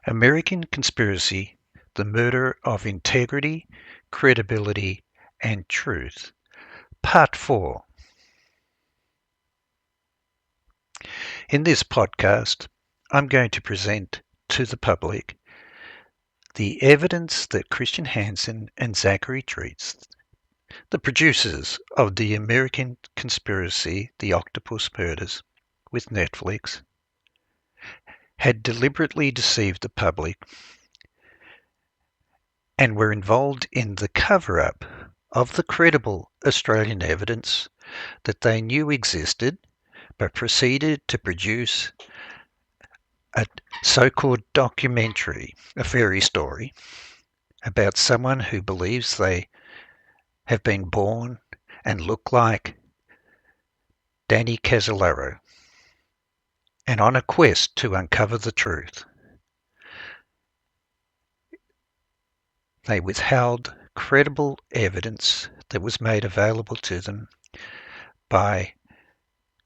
American Conspiracy: The Murder of Integrity, Credibility, and Truth. Part 4. In this podcast, I'm going to present to the public the evidence that Christian Hansen and Zachary Treats, the producers of the American Conspiracy, The Octopus Murders, with Netflix, had deliberately deceived the public and were involved in the cover-up of the credible Australian evidence that they knew existed, but proceeded to produce a so-called documentary, a fairy story, about someone who believes they have been born and look like Danny Casolaro, and on a quest to uncover the truth. They withheld credible evidence that was made available to them by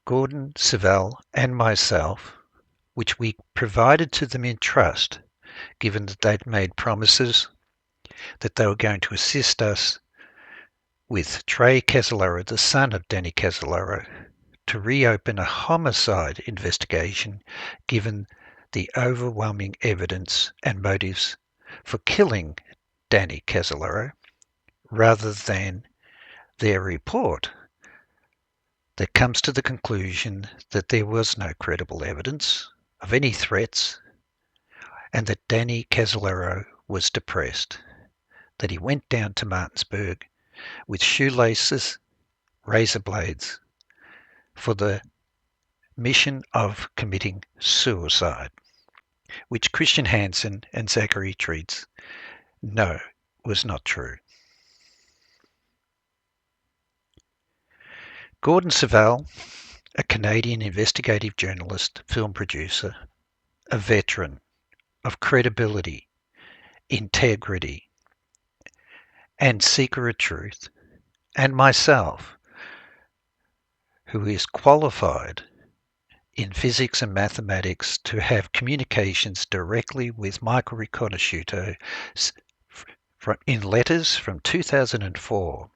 Gordon, SIVELL, and myself, which we provided to them in trust, given that they'd made promises that they were going to assist us with Trey Casolaro, the son of Danny Casolaro, to reopen a homicide investigation, given the overwhelming evidence and motives for killing Danny Casolaro, rather than their report that comes to the conclusion that there was no credible evidence of any threats and that Danny Casolaro was depressed, that he went down to Martinsburg with shoelaces, razor blades, for the mission of committing suicide, which Christian Hansen and Zachary Treats know was not true. Gordon SIVELL, a Canadian investigative journalist, film producer, a veteran of credibility, integrity, and seeker of truth, and myself, who is qualified in physics and mathematics to have communications directly with Michael Riconosciuto in letters from 2004,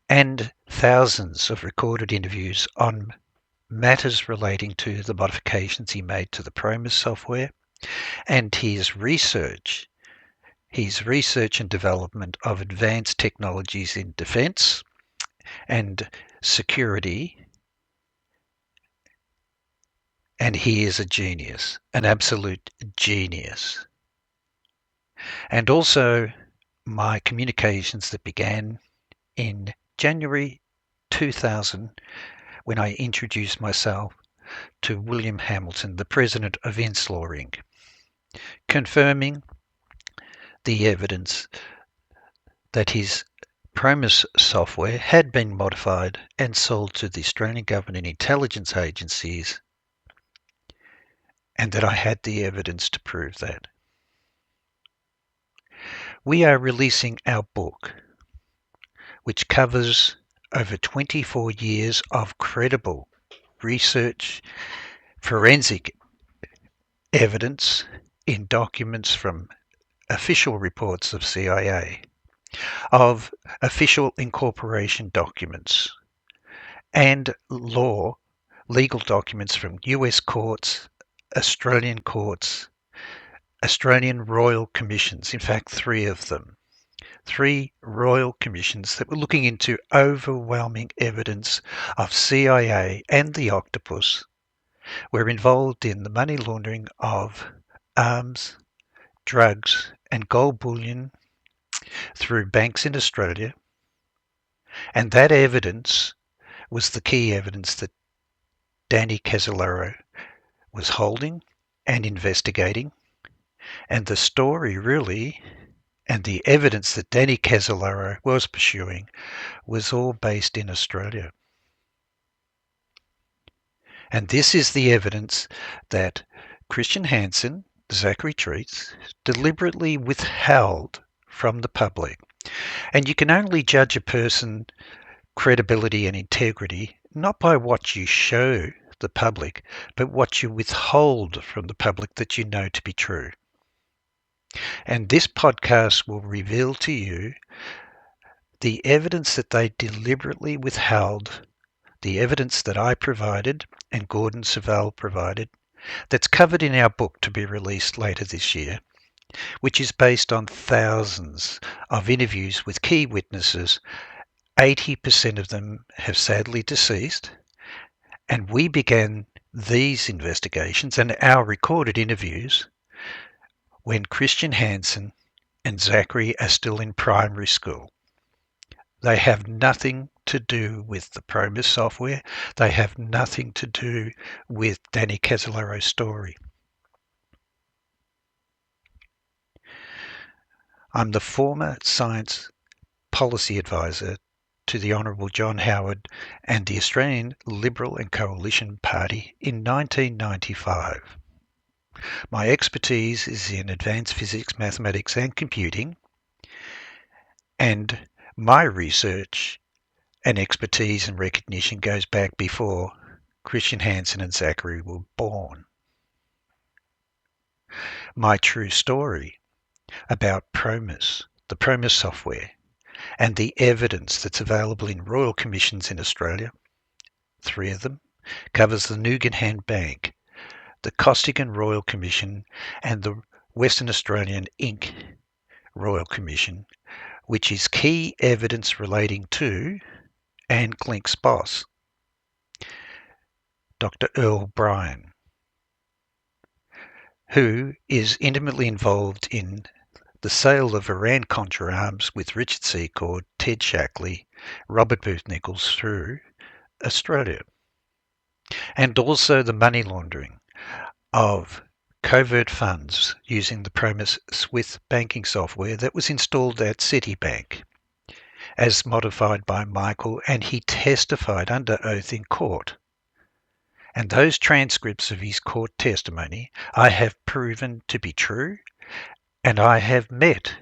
and thousands of recorded interviews on matters relating to the modifications he made to the Promus software, and his research and development of advanced technologies in defense and security. And he is a genius, an absolute genius. And also my communications that began in January 2000, when I introduced myself to William Hamilton, the president of Inslaw Inc., confirming the evidence that his Promus software had been modified and sold to the Australian government intelligence agencies, and that I had the evidence to prove that. We are releasing our book, which covers over 24 years of credible research, forensic evidence in documents from official reports of CIA, of official incorporation documents, and legal documents from US courts, Australian courts, Australian royal commissions, in fact 3 of them. 3 royal commissions that were looking into overwhelming evidence of CIA and the Octopus were involved in the money laundering of arms, drugs, and gold bullion through banks in Australia. And that evidence was the key evidence that Danny Casolaro was holding and investigating. And the story really, and the evidence that Danny Casolaro was pursuing, was all based in Australia. And this is the evidence that Christian Hansen, Zachary Treats, deliberately withheld from the public. And you can only judge a person's credibility and integrity not by what you show the public, but what you withhold from the public that you know to be true. And this podcast will reveal to you the evidence that they deliberately withheld, the evidence that I provided and Gordon Savelle provided, that's covered in our book to be released later this year, which is based on thousands of interviews with key witnesses. 80% of them have sadly deceased, and we began these investigations and our recorded interviews when Christian Hansen and Zachary are still in primary school. They have nothing to do with the Promus software. They have nothing to do with Danny Casolaro's story. I'm the former science policy advisor to the Honourable John Howard and the Australian Liberal and Coalition Party in 1995. My expertise is in advanced physics, mathematics and computing, and my research and expertise and recognition goes back before Christian Hansen and Zachary were born. My true story about Promus, the Promus software, and the evidence that's available in royal commissions in Australia, 3 of them, covers the Nugan Bank, the Costigan Royal Commission, and the Western Australian Inc. Royal Commission, which is key evidence relating to Anne Klink's boss, Dr. Earl Bryan, who is intimately involved in the sale of Iran-Contra arms with Richard Secord, Ted Shackley, Robert Booth Nichols through Australia, and also the money laundering of covert funds using the Promus Swift banking software that was installed at Citibank, as modified by Michael, and he testified under oath in court. And those transcripts of his court testimony I have proven to be true, and I have met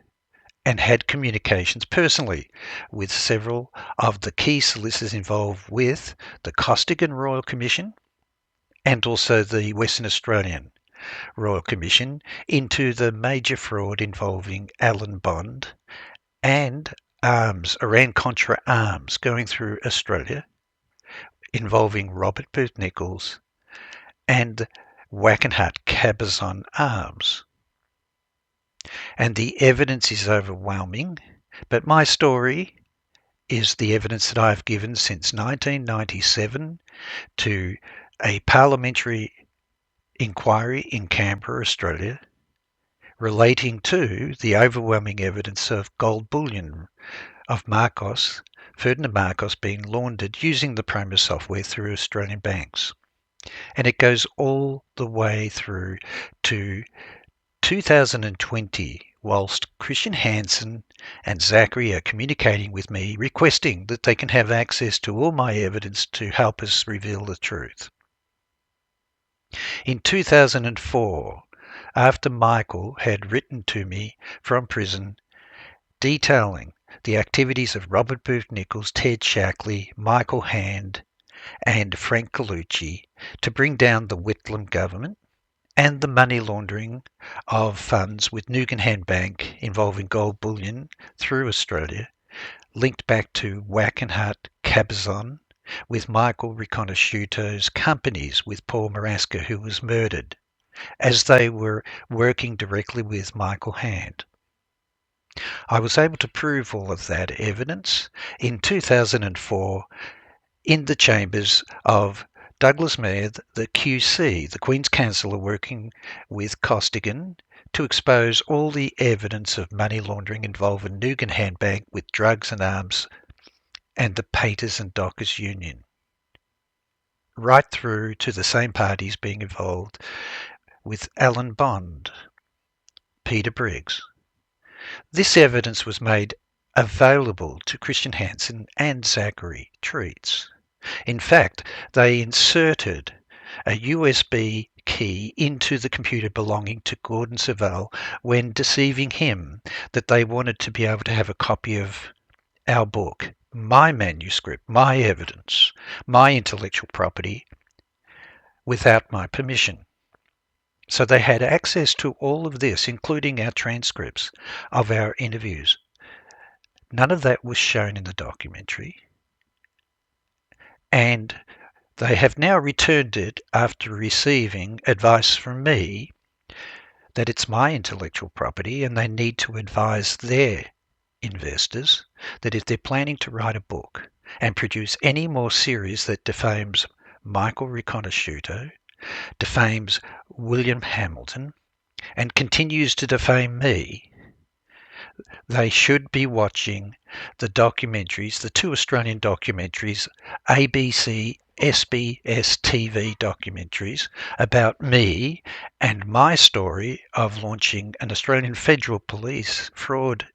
and had communications personally with several of the key solicitors involved with the Costigan Royal Commission and also the Western Australian Royal Commission into the major fraud involving Alan Bond and arms, Iran-Contra arms going through Australia, involving Robert Booth Nichols and Wackenhut Cabazon arms. And the evidence is overwhelming, but my story is the evidence that I've given since 1997 to a parliamentary inquiry in Canberra, Australia, relating to the overwhelming evidence of gold bullion of Marcos, Ferdinand Marcos, being laundered using the Promus software through Australian banks. And it goes all the way through to 2020, whilst Christian Hansen and Zachary are communicating with me, requesting that they can have access to all my evidence to help us reveal the truth. In 2004, after Michael had written to me from prison detailing the activities of Robert Booth Nichols, Ted Shackley, Michael Hand, and Frank Colucci to bring down the Whitlam government and the money laundering of funds with Nugan Bank involving gold bullion through Australia, linked back to Wackenhut Cabazon, with Michael Riconosciuto's companies with Paul Marasca, who was murdered, as they were working directly with Michael Hand. I was able to prove all of that evidence in 2004 in the chambers of Douglas Mair, the QC, the Queen's Counsellor, working with Costigan to expose all the evidence of money laundering involving Nugan Bank with drugs and arms and the Painters and Dockers Union, right through to the same parties being involved with Alan Bond, Peter Briggs. This evidence was made available to Christian Hansen and Zachary Treats. In fact, they inserted a USB key into the computer belonging to Gordon Savelle when deceiving him that they wanted to be able to have a copy of our book, my manuscript, my evidence, my intellectual property, without my permission. So they had access to all of this, including our transcripts of our interviews. None of that was shown in the documentary. And they have now returned it after receiving advice from me that it's my intellectual property and they need to advise their investors that if they're planning to write a book and produce any more series that defames Michael Riconosciuto, defames William Hamilton, and continues to defame me, they should be watching the documentaries, the two Australian documentaries, ABC, SBS TV documentaries about me and my story of launching an Australian Federal Police fraud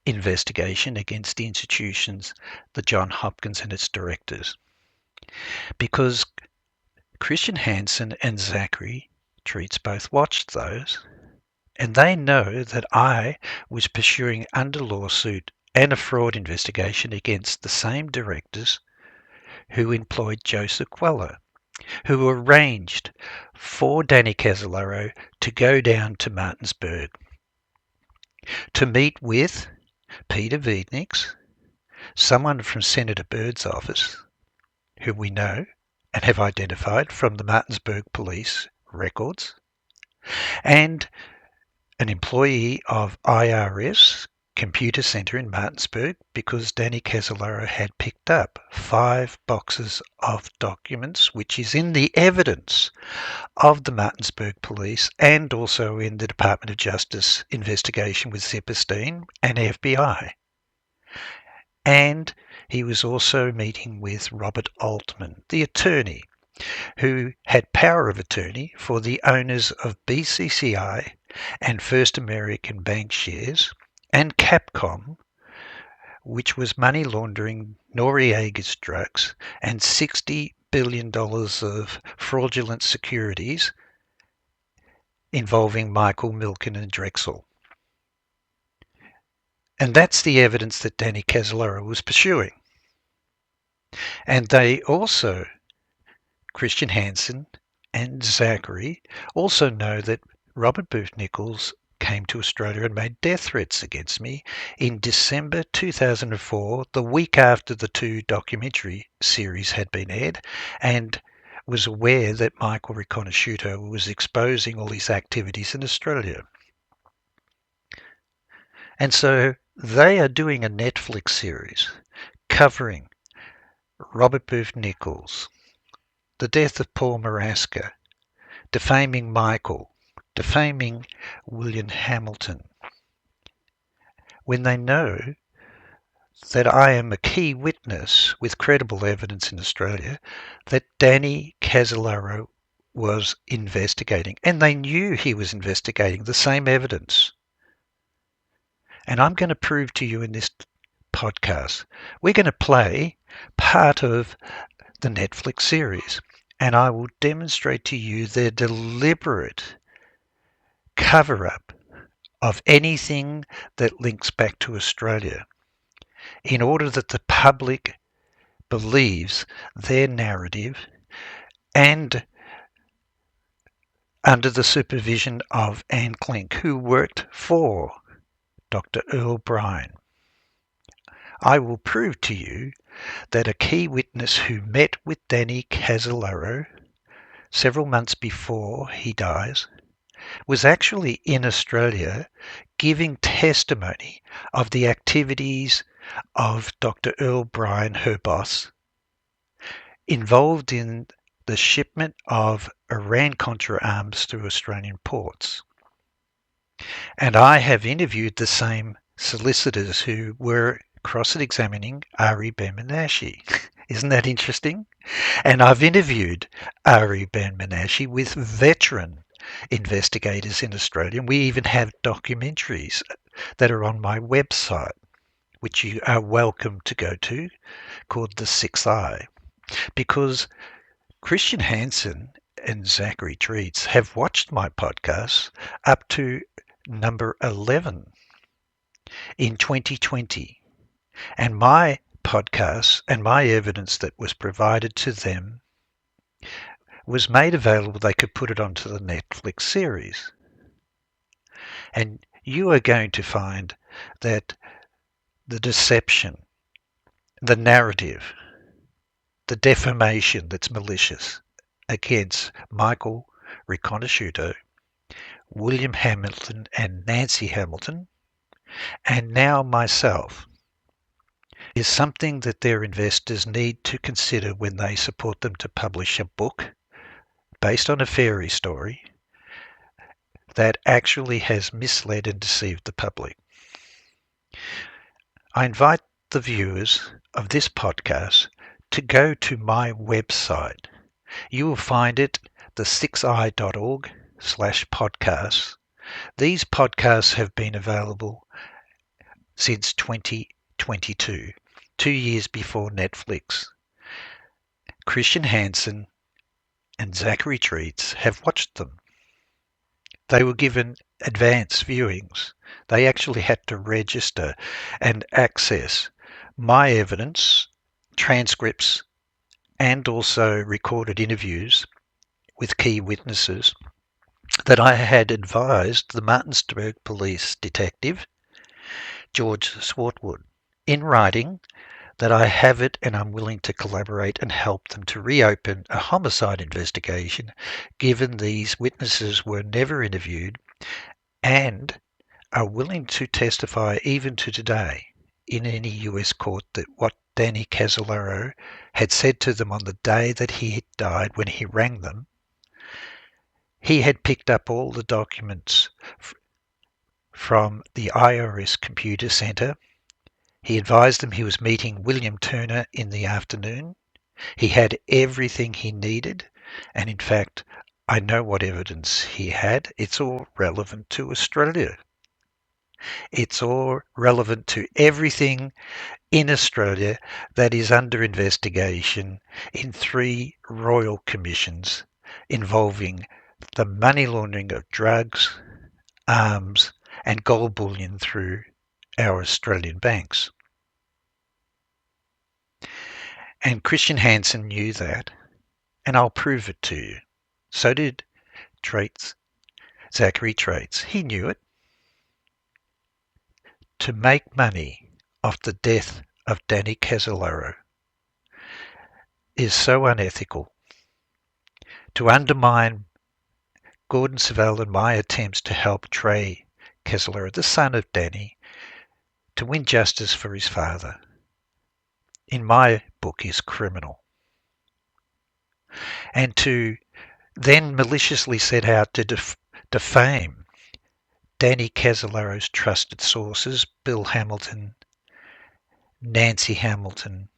investigation against the institutions, the Johns Hopkins and its directors. Because Christian Hansen and Zachary Treats both watched those, and they know that I was pursuing under lawsuit and a fraud investigation against the same directors who employed Joseph Queller, who arranged for Danny Casolaro to go down to Martinsburg to meet with Peter Wiedniks, someone from Senator Byrd's office, who we know and have identified from the Martinsburg police records, and an employee of IRS Computer Center in Martinsburg, because Danny Casolaro had picked up 5 boxes of documents, which is in the evidence of the Martinsburg police and also in the Department of Justice investigation with Zipperstein and FBI. And he was also meeting with Robert Altman, the attorney, who had power of attorney for the owners of BCCI and First American Bank shares, and Capcom, which was money laundering Noriega's drugs and $60 billion of fraudulent securities involving Michael Milken and Drexel. And that's the evidence that Danny Casolaro was pursuing. And they also, Christian Hansen and Zachary, also know that Robert Booth Nichols came to Australia and made death threats against me in December 2004, the week after the 2 documentary series had been aired, and was aware that Michael Riconosciuto was exposing all his activities in Australia. And so they are doing a Netflix series covering Robert Booth Nichols, the death of Paul Maraska, defaming Michael, defaming William Hamilton, when they know that I am a key witness with credible evidence in Australia that Danny Casolaro was investigating, and they knew he was investigating the same evidence. And I'm going to prove to you in this podcast, we're going to play part of the Netflix series, and I will demonstrate to you their deliberate cover-up of anything that links back to Australia in order that the public believes their narrative, and under the supervision of Anne Klink, who worked for Dr. Earl Bryan. I will prove to you that a key witness who met with Danny Casolaro several months before he dies was actually in Australia giving testimony of the activities of Dr. Earl Bryan, her boss, involved in the shipment of Iran-Contra arms through Australian ports. And I have interviewed the same solicitors who were cross-examining Ari Ben-Menashe. Isn't that interesting? And I've interviewed Ari Ben-Menashe with veteran investigators in Australia. And we even have documentaries that are on my website, which you are welcome to go to, called The Sixth Eye. Because Christian Hansen and Zachary Treats have watched my podcasts up to number 11 in 2020. And my podcasts and my evidence that was provided to them was made available, they could put it onto the Netflix series. And you are going to find that the deception, the narrative, the defamation that's malicious against Michael Riconosciuto, William Hamilton and Nancy Hamilton, and now myself, is something that their investors need to consider when they support them to publish a book based on a fairy story that actually has misled and deceived the public. I invite the viewers of this podcast to go to my website. You will find it the6i.org/podcasts. These podcasts have been available since 2022, 2 years before Netflix. Christian Hansen and Zachary Treats have watched them. They were given advance viewings. They actually had to register and access my evidence, transcripts, and also recorded interviews with key witnesses that I had advised the Martinsburg police detective, George Swartwood, in writing that I have it and I'm willing to collaborate and help them to reopen a homicide investigation, given these witnesses were never interviewed and are willing to testify even to today in any US court that what Danny Casolaro had said to them on the day that he had died when he rang them. He had picked up all the documents from the IRS computer center. He advised them he was meeting William Turner in the afternoon. He had everything he needed, and in fact, I know what evidence he had. It's all relevant to Australia. It's all relevant to everything in Australia that is under investigation in 3 royal commissions involving the money laundering of drugs, arms, and gold bullion through our Australian banks. And Christian Hansen knew that, and I'll prove it to you. So did Zachary Treats. He knew it. To make money off the death of Danny Casolaro is so unethical. To undermine Gordon Savelle and my attempts to help Trey Casolaro, the son of Danny, to win justice for his father, in my book, is criminal. And to then maliciously set out to defame Danny Casolaro's trusted sources, Bill Hamilton, Nancy Hamilton,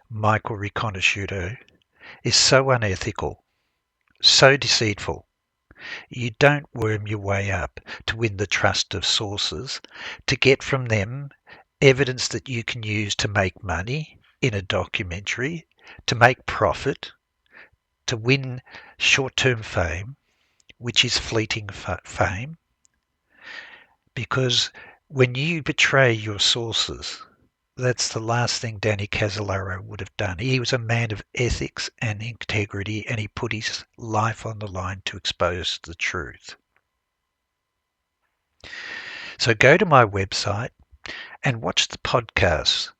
Michael Riconosciuto, is so unethical, so deceitful. You don't worm your way up to win the trust of sources, to get from them evidence that you can use to make money in a documentary, to make profit, to win short-term fame, which is fleeting fame. Because when you betray your sources, that's the last thing Danny Casolaro would have done. He was a man of ethics and integrity, and he put his life on the line to expose the truth. So go to my website and watch the podcasts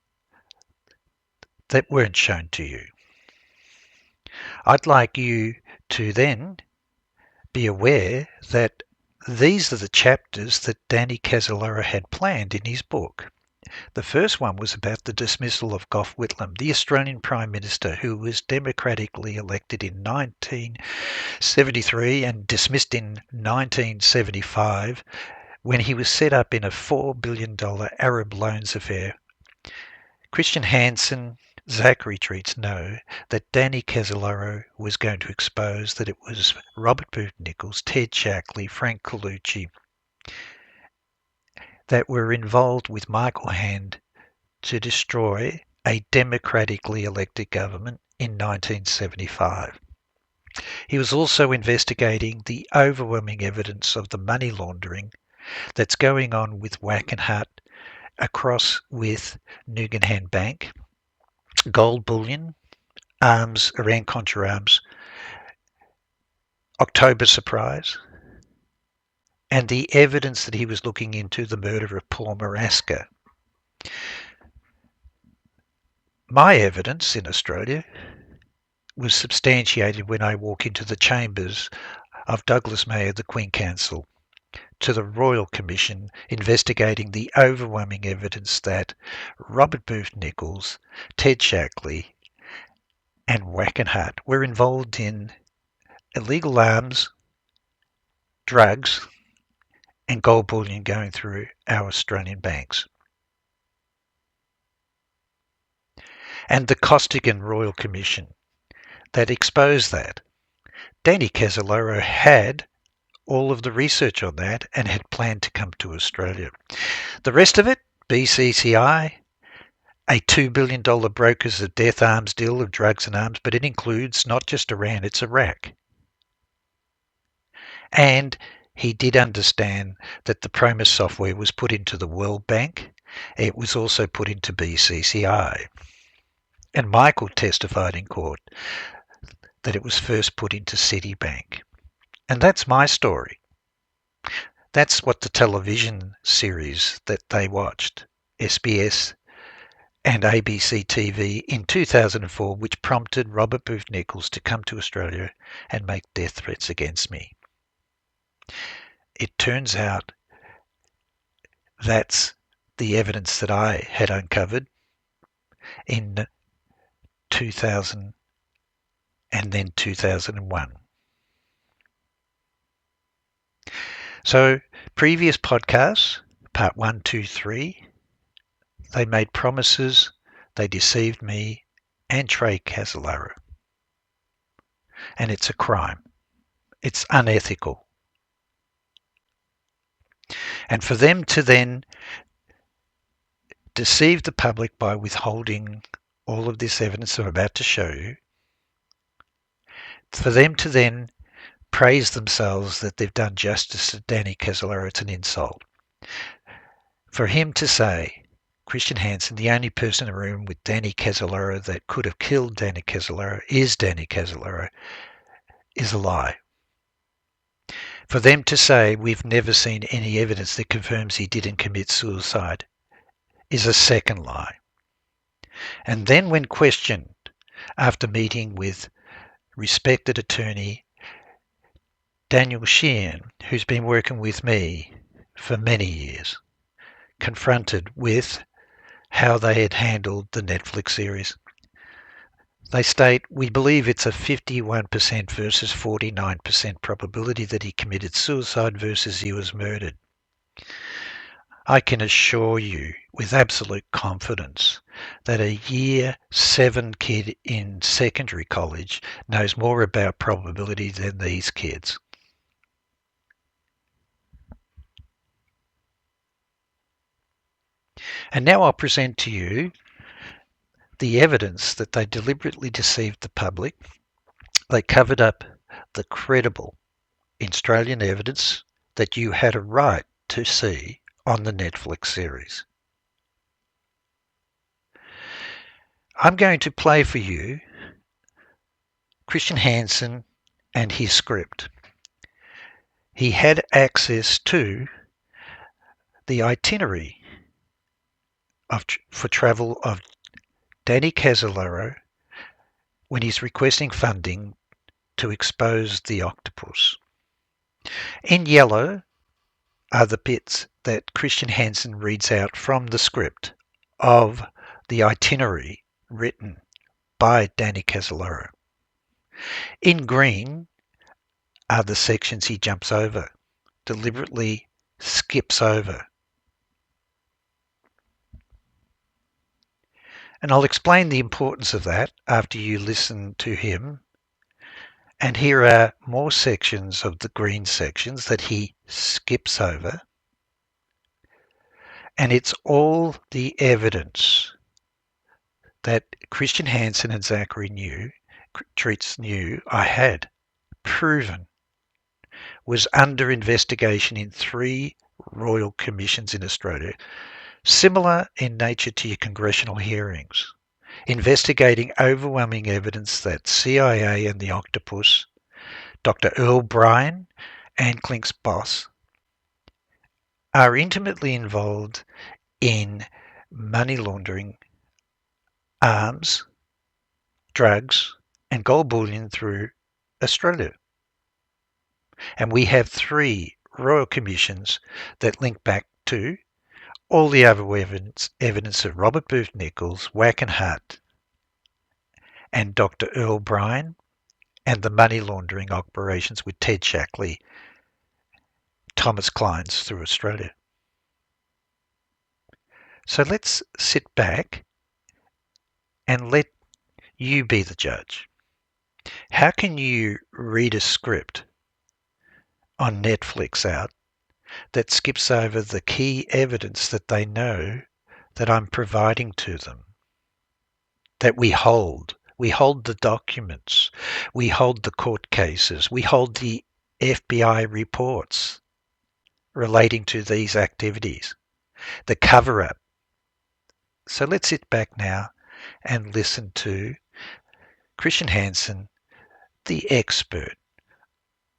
that weren't shown to you. I'd like you to then be aware that these are the chapters that Danny Casolaro had planned in his book. The first one was about the dismissal of Gough Whitlam, the Australian Prime Minister who was democratically elected in 1973 and dismissed in 1975 when he was set up in a $4 billion Arab loans affair. Christian Hansen, Zachary Treats know that Danny Casolaro was going to expose that it was Robert Booth Nichols, Ted Shackley, Frank Colucci that were involved with Michael Hand to destroy a democratically elected government in 1975. He was also investigating the overwhelming evidence of the money laundering that's going on with Wackenhut across with Nugan Bank, gold bullion, arms, Iran-Contra arms, October Surprise, and the evidence that he was looking into the murder of Paul Maraska. My evidence in Australia was substantiated when I walk into the chambers of Douglas Mayer, the Queen Counsel, to the Royal Commission investigating the overwhelming evidence that Robert Booth Nichols, Ted Shackley, and Wackenhart were involved in illegal arms, drugs, and gold bullion going through our Australian banks. And the Costigan Royal Commission that exposed that. Danny Casolaro had all of the research on that and had planned to come to Australia. The rest of it, BCCI, a $2 billion brokers of death arms deal of drugs and arms, but it includes not just Iran, it's Iraq. And he did understand that the Promus software was put into the World Bank. It was also put into BCCI. And Michael testified in court that it was first put into Citibank. And that's my story. That's what the television series that they watched, SBS and ABC TV in 2004, which prompted Robert Booth Nichols to come to Australia and make death threats against me. It turns out that's the evidence that I had uncovered in 2000 and then 2001. So previous podcasts, part 1, 2, 3, they made promises, they deceived me and Trey Casolaro. And it's a crime. It's unethical. And for them to then deceive the public by withholding all of this evidence I'm about to show you, for them to then praise themselves that they've done justice to Danny Casolaro, it's an insult. For him to say, Christian Hansen, the only person in the room with Danny Casolaro that could have killed Danny Casolaro is Danny Casolaro, is a lie. For them to say we've never seen any evidence that confirms he didn't commit suicide is a second lie. And then when questioned after meeting with respected attorney Daniel Sheehan, who's been working with me for many years, confronted with how they had handled the Netflix series, they state, we believe it's a 51% versus 49% probability that he committed suicide versus he was murdered. I can assure you with absolute confidence that a year 7 kid in secondary college knows more about probability than these kids. And now I'll present to you the evidence that they deliberately deceived the public. They covered up the credible Australian evidence that you had a right to see on the Netflix series. I'm going to play for you Christian Hansen and his script. He had access to the itinerary for travel of Danny Casolaro when he's requesting funding to expose the octopus. In yellow are the bits that Christian Hansen reads out from the script of the itinerary written by Danny Casolaro. In green are the sections he jumps over, deliberately skips over. And I'll explain the importance of that after you listen to him. And here are more sections of the green sections that he skips over. And it's all the evidence that Christian Hansen and Zachary Treats knew I had proven was under investigation in 3 royal commissions in Australia, similar in nature to your congressional hearings, investigating overwhelming evidence that CIA and the octopus Dr. Earl Bryan and Clink's boss, are intimately involved in money laundering, arms, drugs, and gold bullion through Australia. And we have 3 royal commissions that link back to all the other evidence of Robert Booth Nichols, Wackenhut, and Dr. Earl Bryan, and the money laundering operations with Ted Shackley, Thomas Clines through Australia. So let's sit back and let you be the judge. How can you read a script on Netflix out that skips over the key evidence that they know that I'm providing to them, that we hold? We hold the documents, we hold the court cases, we hold the FBI reports relating to these activities, the cover-up. So let's sit back now and listen to Christian Hansen, the expert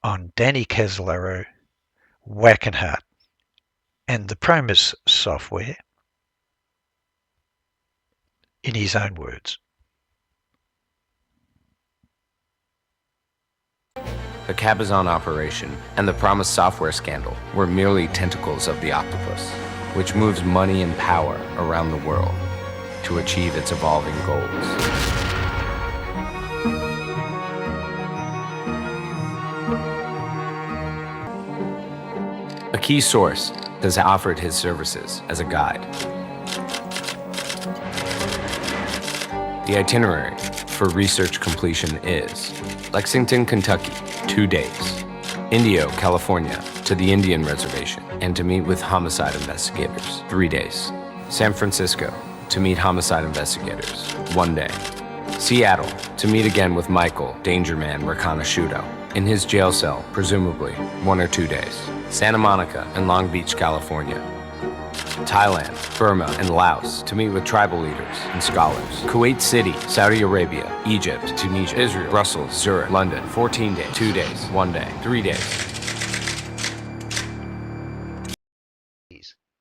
on Danny Casolaro, Wackenhut, and the Promus software, in his own words. The Cabazon operation and the Promise software scandal were merely tentacles of the octopus, which moves money and power around the world to achieve its evolving goals. A key source has offered his services as a guide. The itinerary for research completion is Lexington, Kentucky, 2 days. Indio, California, to the Indian Reservation and to meet with homicide investigators, 3 days. San Francisco, to meet homicide investigators, 1 day. Seattle, to meet again with Michael, Danger Man Mercanasciuto, in his jail cell, presumably 1 or 2 days. Santa Monica and Long Beach, California. Thailand, Burma, and Laos to meet with tribal leaders and scholars. Kuwait City, Saudi Arabia, Egypt, Tunisia, Israel, Brussels, Zurich, London, 14 days, 2 days, 1 day, 3 days.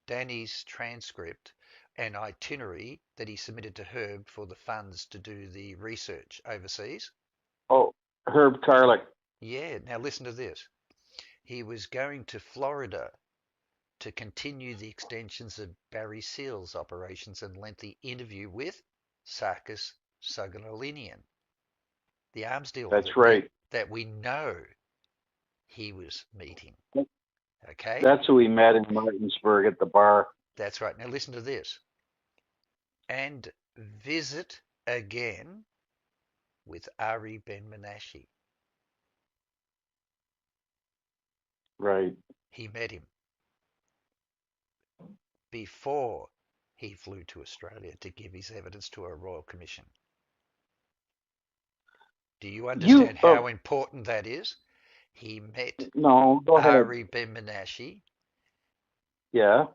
Danny's transcript and itinerary that he submitted to Herb for the funds to do the research overseas. Oh, Herb Tarlick. Yeah, now listen to this. He was going to Florida to continue the extensions of Barry Seal's operations and lengthy interview with Sarkis Sogalinian, the arms dealer. That's right. That we know he was meeting. Okay? That's who we met in Martinsburg at the bar. That's right. Now listen to this. And visit again with Ari Ben Menashe. Right. He met him before he flew to Australia to give his evidence to a royal commission. Do you understand how important that is? He met Ari Ben Menashe. Yeah.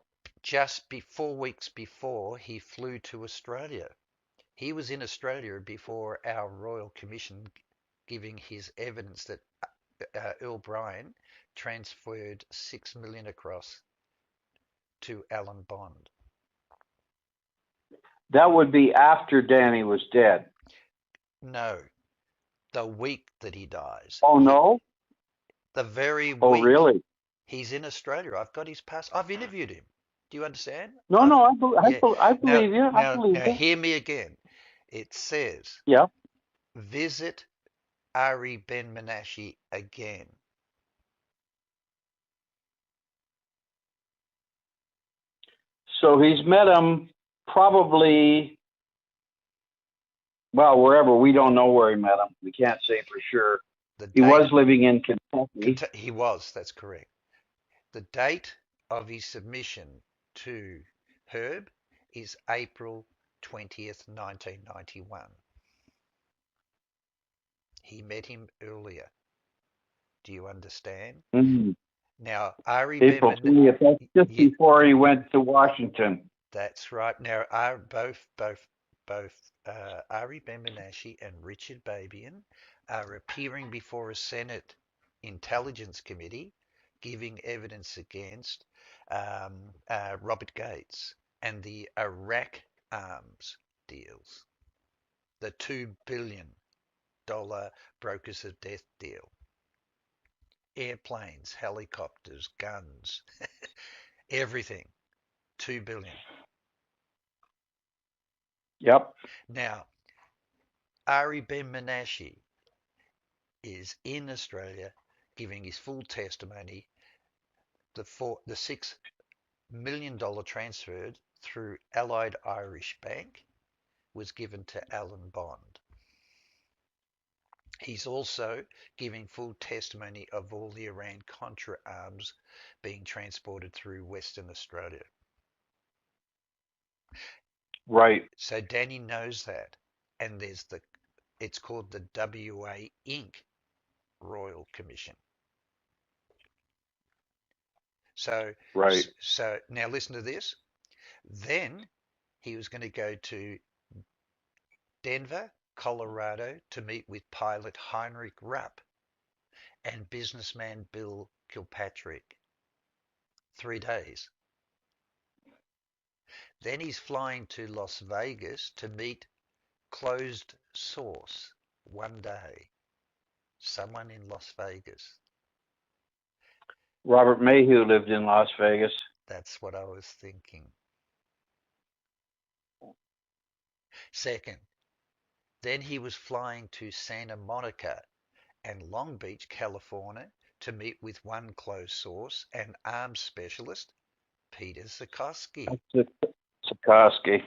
Just 4 weeks before he flew to Australia. He was in Australia before our royal commission giving his evidence that Earl Bryan transferred $6 million across to Alan Bond. That would be after Danny was dead. No, the week that he dies. Oh, no? The very week. Oh, really? He's in Australia. I've got his pass. I've interviewed him. Do you understand? No, I believe you. Now, hear me again. It says, yeah, visit Ari Ben Menashe again. So he's met him probably, well, wherever. We don't know where he met him. We can't say for sure. He was living in Kentucky. He was, that's correct. The date of his submission to Herb is April 20th, 1991. He met him earlier. Do you understand? Mm-hmm. Now, Ari April 20th, that's just before he went to Washington. That's right. Now, both Ari Ben Menashe and Richard Babian are appearing before a Senate Intelligence Committee giving evidence against Robert Gates and the Iraq arms deals, the $2 billion brokers of death deal, airplanes, helicopters, guns, everything, 2 billion. Yep. Now, Ari Ben Menashe is in Australia giving his full testimony. The $6 million transferred through Allied Irish Bank was given to Alan Bond. He's also giving full testimony of all the Iran-Contra arms being transported through Western Australia. Right. So Danny knows that. And it's called the WA Inc. Royal Commission. So now listen to this. Then he was going to go to Denver, Colorado to meet with pilot Heinrich Rapp and businessman Bill Kilpatrick. 3 days. Then he's flying to Las Vegas to meet closed source. 1 day. Someone in Las Vegas. Robert Mayhew lived in Las Vegas. That's what I was thinking. Second, then he was flying to Santa Monica and Long Beach, California to meet with one closed source and arms specialist, Peter Sikorsky. Sikorsky.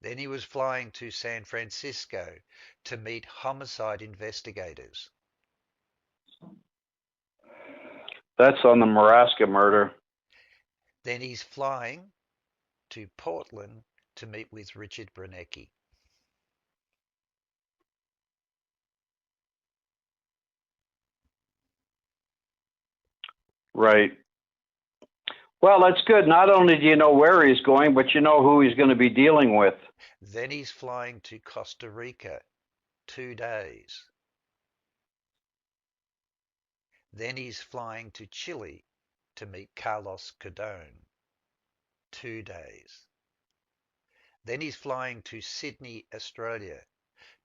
Then he was flying to San Francisco to meet homicide investigators. That's on the Maraska murder. Then he's flying to Portland to meet with Richard Brunecki. Right. Well, that's good. Not only do you know where he's going, but you know who he's going to be dealing with. Then he's flying to Costa Rica, 2 days. Then he's flying to Chile to meet Carlos Cardone, 2 days. Then he's flying to Sydney, Australia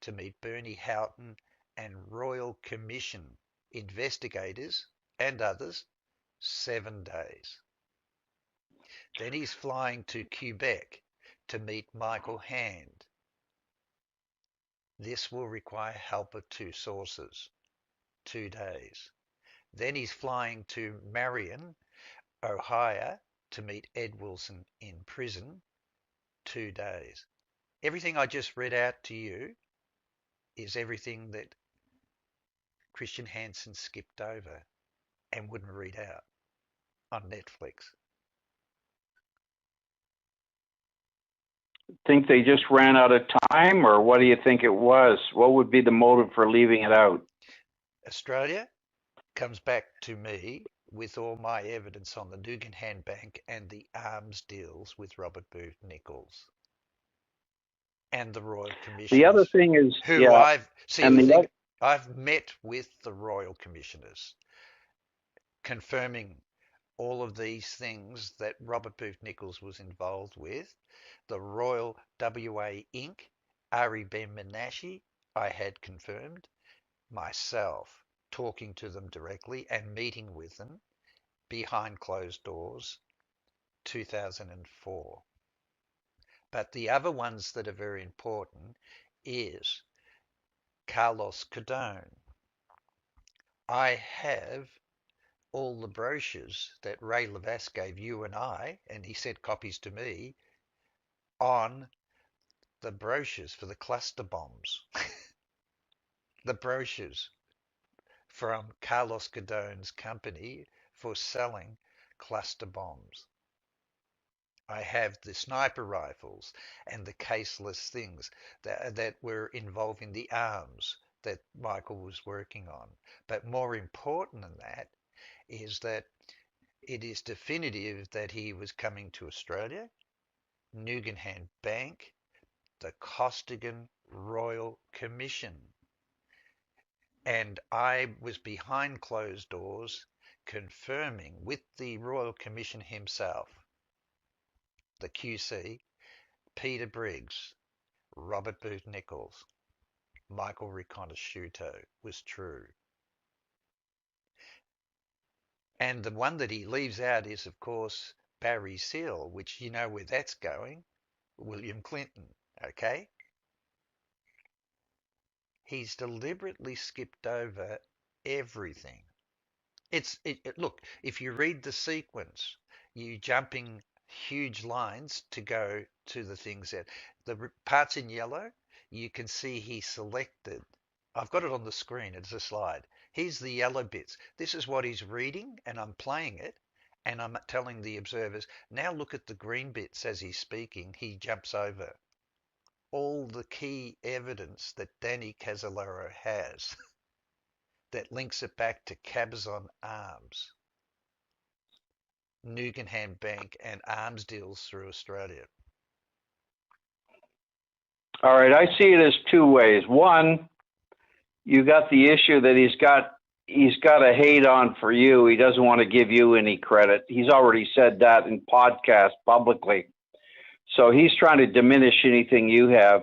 to meet Bernie Houghton and Royal Commission investigators and others, 7 days. Then he's flying to Quebec to meet Michael Hand. This will require help of 2 sources, 2 days. Then he's flying to Marion, Ohio to meet Ed Wilson in prison, 2 days. Everything I just read out to you is everything that Christian Hansen skipped over and wouldn't read out on Netflix. Think they just ran out of time, or what do you think it was? What would be the motive for leaving it out? Australia comes back to me with all my evidence on the Nugan Bank and the arms deals with Robert Booth Nichols and the Royal Commissioners. The other thing is, I've met with the Royal Commissioners, confirming all of these things that Robert Booth Nichols was involved with. The Royal WA Inc., Ari Ben Menashe, I had confirmed myself, talking to them directly and meeting with them behind closed doors, 2004. But the other ones that are very important is Carlos Cardone. I have all the brochures that Ray Levasse gave you and I, and he sent copies to me, on the brochures for the cluster bombs. The brochures from Carlos Cardone's company for selling cluster bombs. I have the sniper rifles and the caseless things that were involving the arms that Michael was working on. But more important than that is that it is definitive that he was coming to Australia, Nugan Bank, the Costigan Royal Commission. And I was behind closed doors confirming with the Royal Commission himself, the QC, Peter Briggs, Robert Booth Nichols, Michael Riconosciuto was true. And the one that he leaves out is, of course, Barry Seal, which you know where that's going, William Clinton, okay? He's deliberately skipped over everything. Look, if you read the sequence, you jumping huge lines to go to the things that the parts in yellow, you can see he selected. I've got it on the screen as a slide. Here's the yellow bits. This is what he's reading, and I'm playing it, and I'm telling the observers, now look at the green bits as he's speaking. He jumps over all the key evidence that Danny Casolaro has that links it back to Cabazon Arms, Nugenham Bank, and arms deals through Australia. All right, I see it as two ways. One, you got the issue that he's got a hate on for you. He doesn't want to give you any credit. He's already said that in podcast publicly. So he's trying to diminish anything you have.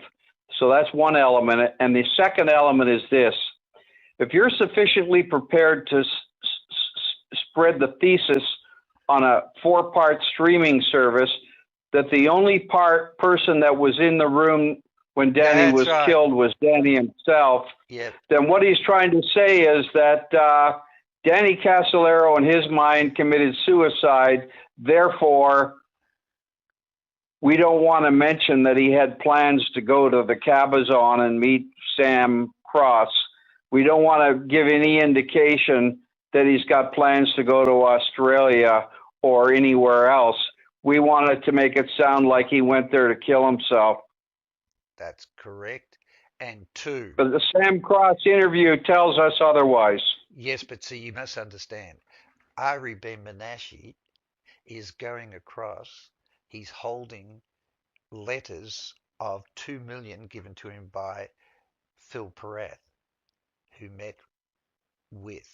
So that's one element. And the second element is this. If you're sufficiently prepared to spread the thesis on a 4-part streaming service that the only person that was in the room when Danny was killed was Danny himself, then what he's trying to say is that Danny Casolaro, in his mind, committed suicide. Therefore, we don't want to mention that he had plans to go to the Cabazon and meet Sam Cross. We don't want to give any indication that he's got plans to go to Australia or anywhere else. We wanted to make it sound like he went there to kill himself. That's correct. And two. But the Sam Cross interview tells us otherwise. Yes, but see, you must understand. Ari Ben Menashe is going across. He's holding letters of 2 million given to him by Phil Perath, who met with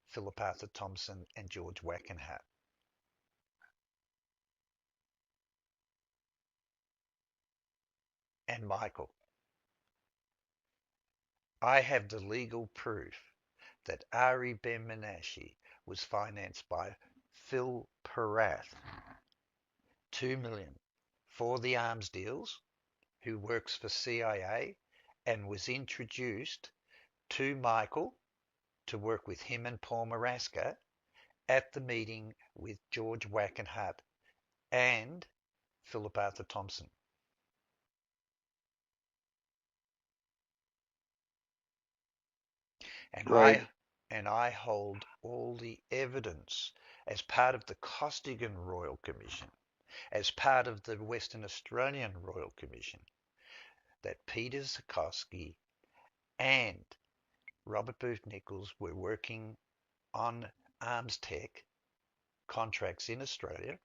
Philip Arthur Thompson and George Wackenhut. And Michael. I have the legal proof that Ari Ben Menashe was financed by Phil Perath, 2 million for the arms deals, who works for CIA and was introduced to Michael to work with him and Paul Maraska at the meeting with George Wackenhut and Philip Arthur Thompson. And right. I hold all the evidence as part of the Costigan Royal Commission, as part of the Western Australian Royal Commission, that Peter Zukoski and Robert Booth Nichols were working on arms tech contracts in Australia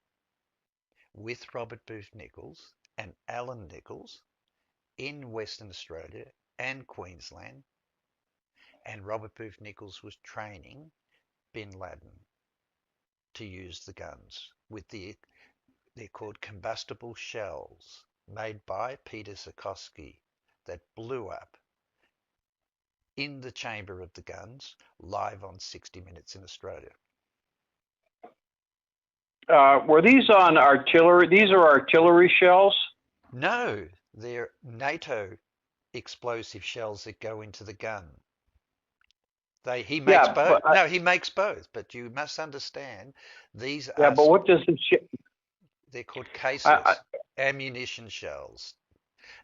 with Robert Booth Nichols and Alan Nichols in Western Australia and Queensland, and Robert Booth Nichols was training Bin Laden to use the guns with they're called combustible shells made by Peter Zukoski that blew up in the chamber of the guns live on 60 Minutes in Australia. Were these on artillery? These are artillery shells? No, they're NATO explosive shells that go into the gun. He makes both. No, he makes both. But you must understand, these are. Yeah, but what does the They're called caseless ammunition shells.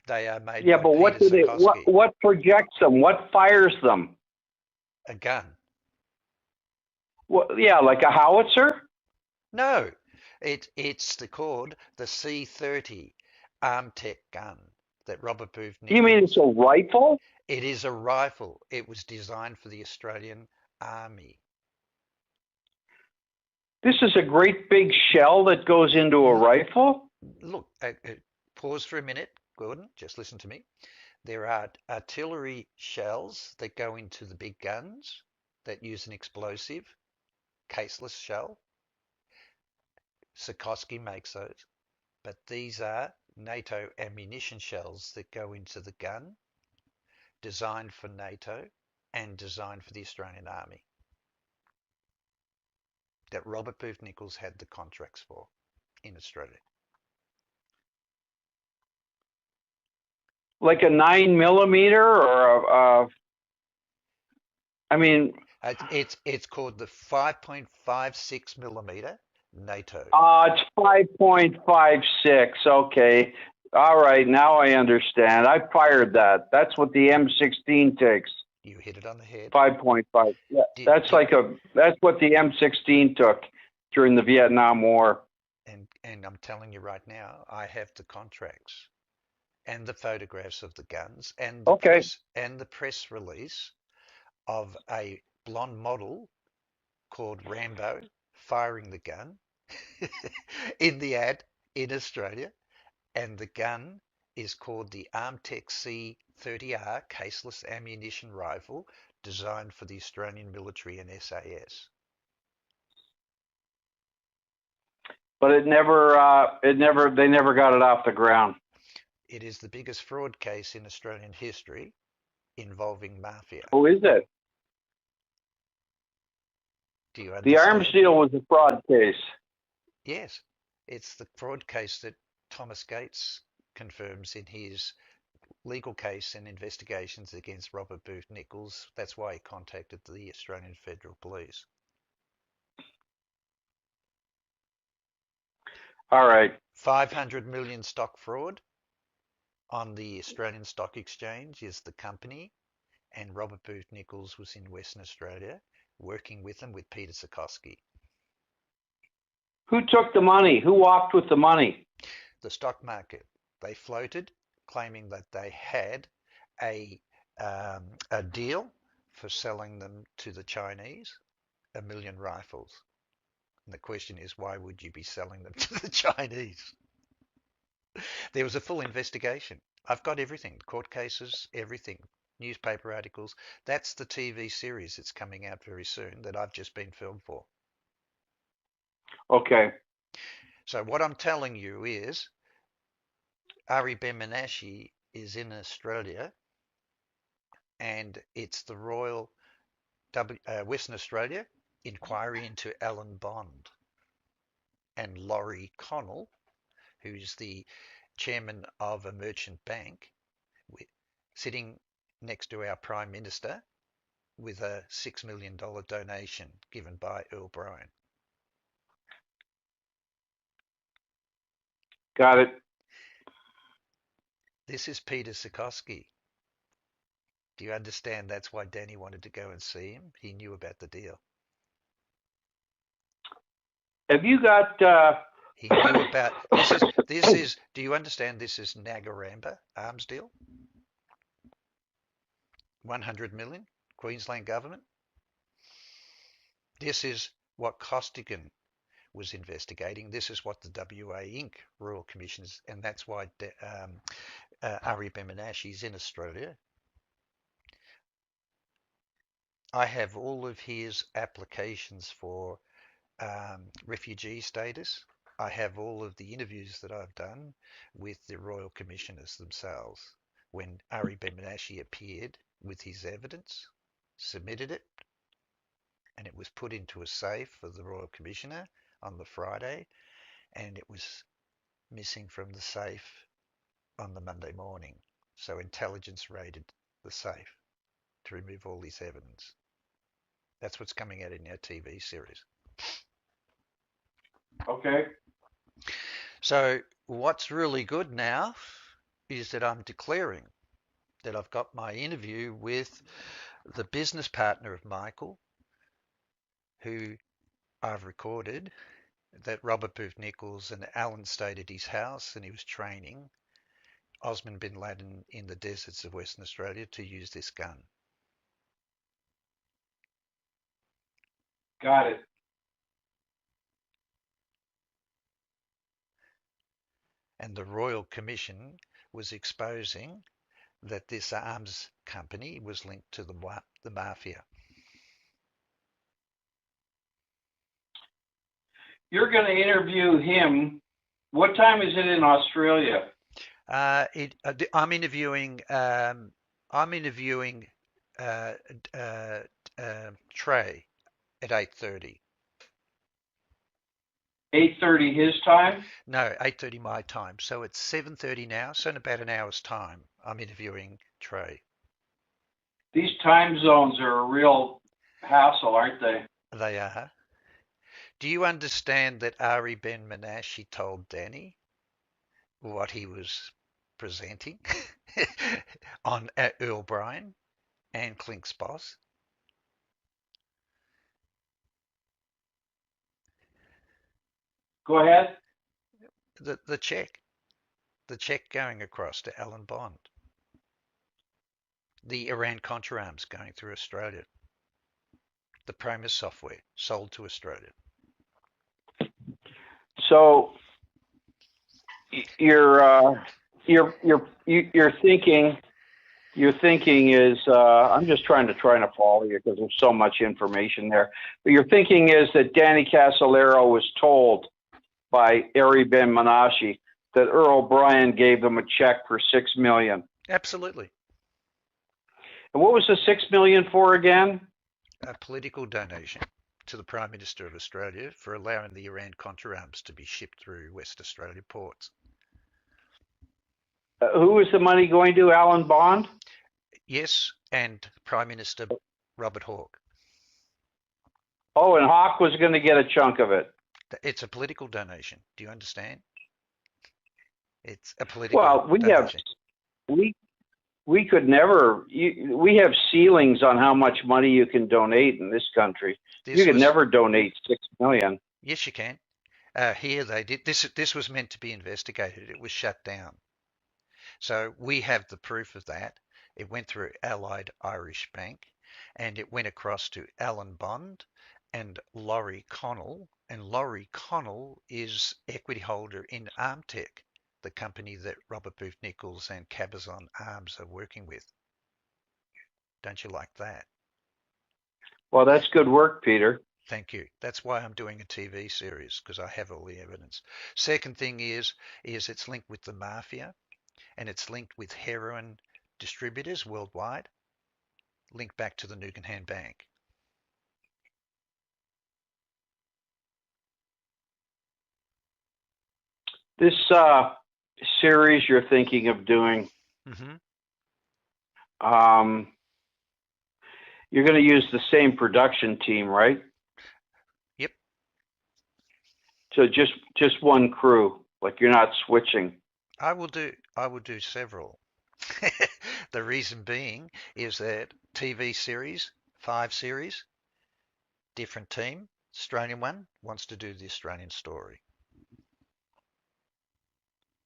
They are made. Yeah, by but what Peter do they? Zukoski. What projects them? What fires them? A gun. Well, yeah, like a howitzer. No, it's called the C-30 Armtech gun that Robert Booth Nichols. You mean it's a rifle? It is a rifle. It was designed for the Australian Army. This is a great big shell that goes into a rifle? Look, pause for a minute, Gordon. Just listen to me. There are artillery shells that go into the big guns that use an explosive, caseless shell. Sikorsky makes those. But these are NATO ammunition shells that go into the gun, designed for NATO and designed for the Australian Army, that Robert Booth Nichols had the contracts for in Australia. Like a 9 millimeter or I mean, It's called the 5.56 millimeter NATO. it's 5.56. Okay. All right. Now I understand. I fired that. That's what the M16 takes. You hit it on the head. 5.5. Yeah. Did, That's what the M16 took during the Vietnam War. and I'm telling you right now, I have the contracts and the photographs of the guns and the press release of a blonde model called Rambo firing the gun in the ad in Australia, and the gun is called the Armtec C30R caseless ammunition rifle designed for the Australian military and SAS. But they never got it off the ground. It is the biggest fraud case in Australian history involving mafia. Who is it? Do you understand? The arms deal was a fraud case. Yes, it's the fraud case that Thomas Gates confirms in his legal case and investigations against Robert Booth Nichols. That's why he contacted the Australian Federal Police. All right. 500 million stock fraud on the Australian Stock Exchange is the company, and Robert Booth Nichols was in Western Australia working with them with Peter Sikorsky. Who took the money? Who walked with the money? The stock market. They floated, claiming that they had a deal for selling them to the Chinese, 1 million rifles. And the question is, why would you be selling them to the Chinese? There was a full investigation. I've got everything, court cases, everything, newspaper articles. That's the TV series that's coming out very soon that I've just been filmed for. Okay. So what I'm telling you is Ari Ben-Menashe is in Australia, and it's the Royal Western Australia inquiry into Alan Bond and Laurie Connell, who's the chairman of a merchant bank, sitting next to our Prime Minister with a $6 million donation given by Earl Bryan. Got it. This is Peter Sikorsky. Do you understand that's why Danny wanted to go and see him? He knew about the deal. Have you got He knew about this is do you understand this is Nagaramba arms deal? 100 million, Queensland government. This is what Costigan was investigating. This is what the WA Inc. Royal Commission is, and that's why Ari Ben-Menashe is in Australia. I have all of his applications for refugee status. I have all of the interviews that I've done with the Royal Commissioners themselves. When Ari Ben-Menashe appeared with his evidence, submitted it, and it was put into a safe for the Royal Commissioner on the Friday, and it was missing from the safe on the Monday morning. So intelligence raided the safe to remove all this evidence. That's what's coming out in our TV series. Okay. So what's really good now is that I'm declaring that I've got my interview with the business partner of Michael, who I've recorded, that Robert Booth Nichols and Alan stayed at his house and he was training Osman bin Laden in the deserts of Western Australia to use this gun. Got it. And the Royal Commission was exposing that this arms company was linked to the mafia. You're going to interview him. What time is it in Australia? I'm interviewing. I'm interviewing uh, uh, Trey at 8:30. 8:30 his time? No, 8:30 my time. So it's 7:30 now. So in about an hour's time, I'm interviewing Trey. These time zones are a real hassle, aren't they? They are. Do you understand that Ari Ben Menashe told Danny what he was presenting on Earl Bryan and Klink's boss? Go ahead. The check going across to Alan Bond, the Iran Contra arms going through Australia, the Promus software sold to Australia. So you're thinking is I'm just trying to follow you because there's so much information there. But your thinking is that Danny Casolaro was told by Ari Ben Menashe that Earl Bryan gave them a check for $6 million. Absolutely. And what was the $6 million for again? A political donation to the Prime Minister of Australia for allowing the Iran Contra arms to be shipped through West Australia ports. Who was the money going to? Alan Bond? Yes, and Prime Minister Robert Hawke. Oh, and Hawke was going to get a chunk of it. It's a political donation. Do you understand? It's a political donation. We could never. We have ceilings on how much money you can donate in this country. You could never donate $6 million. Yes, you can. Here they did. This was meant to be investigated. It was shut down. So we have the proof of that. It went through Allied Irish Bank, and it went across to Alan Bond and Laurie Connell. And Laurie Connell is equity holder in Armtech, the company that Robert Booth Nichols and Cabazon Arms are working with. Don't you like that? Well, that's good work, Peter. Thank you. That's why I'm doing a TV series, because I have all the evidence. Second thing is it's linked with the mafia, and it's linked with heroin distributors worldwide, linked back to the Nugenhan Bank. This series you're thinking of doing, you're going to use the same production team, right? Yep. So just one crew, like you're not switching. I will do several. The reason being is that TV series, 5 series, different team, Australian one wants to do the Australian story.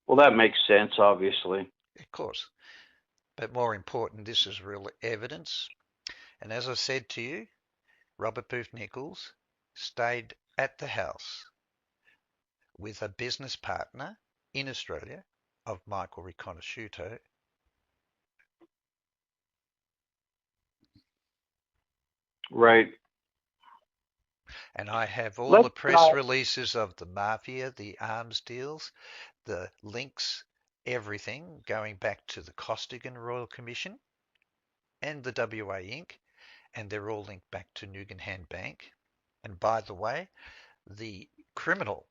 Well, that makes sense, obviously. Of course. But more important, this is real evidence. And as I said to you, Robert Booth Nichols stayed at the house with a business partner in Australia of Michael Riconosciuto. Right. And I have all the press releases of the mafia, the arms deals, the links, everything going back to the Costigan Royal Commission and the WA Inc. And they're all linked back to Nugenhan Bank. And by the way, the criminal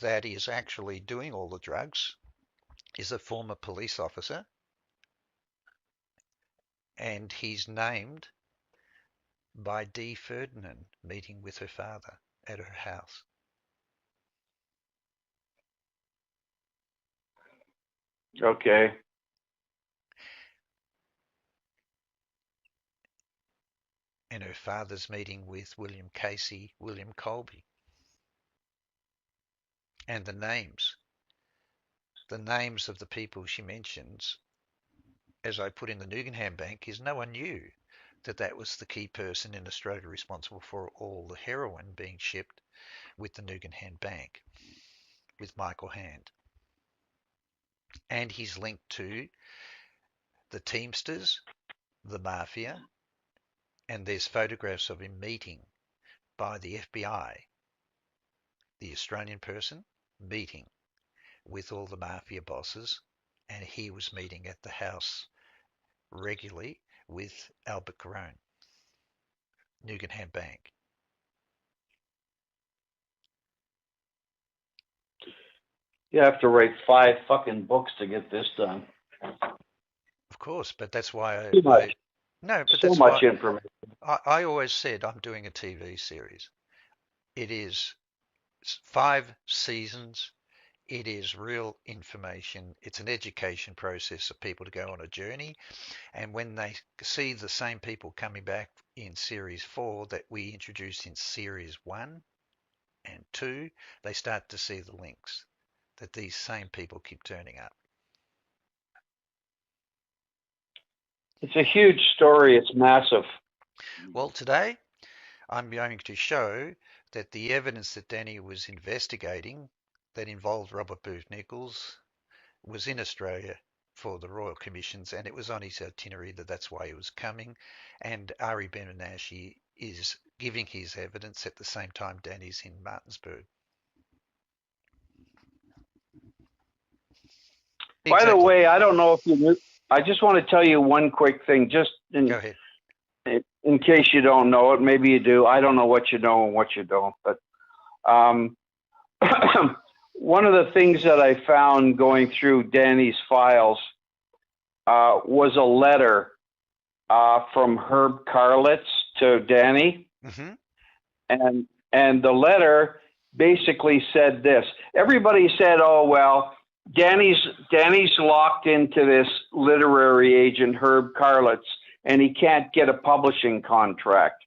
that is actually doing all the drugs is a former police officer, and he's named by Dee Ferdinand meeting with her father at her house. Okay. And her father's meeting with William Casey, William Colby. And the names of the people she mentions, as I put in the Nugenham Bank, is no one knew that was the key person in Australia responsible for all the heroin being shipped with the Nugenhan Bank, with Michael Hand. And he's linked to the Teamsters, the Mafia, and there's photographs of him meeting by the FBI, the Australian person meeting with all the Mafia bosses, and he was meeting at the house regularly with Albert Caron, Nugenham Bank. You have to write 5 fucking books to get this done. Of course, but that's why Too much. no, but So that's much why information. I always said I'm doing a TV series. It is 5 seasons. It is real information. It's an education process for people to go on a journey. And when they see the same people coming back in series 4 that we introduced in series 1 and 2, they start to see the links that these same people keep turning up. It's a huge story. It's massive. Well, today I'm going to show that the evidence that Danny was investigating that involved Robert Booth Nichols was in Australia for the Royal Commissions, and it was on his itinerary that's why he was coming. And Ari Benanashi is giving his evidence at the same time Danny's in Martinsburg. By the way, I don't know if you knew. I just want to tell you one quick thing, just Go ahead. in case you don't know it. Maybe you do. I don't know what you know and what you don't. But one of the things that I found going through Danny's files was a letter from Herb Karlitz to Danny, and the letter basically said this. Everybody said, "Oh well, Danny's locked into this literary agent Herb Karlitz, and he can't get a publishing contract."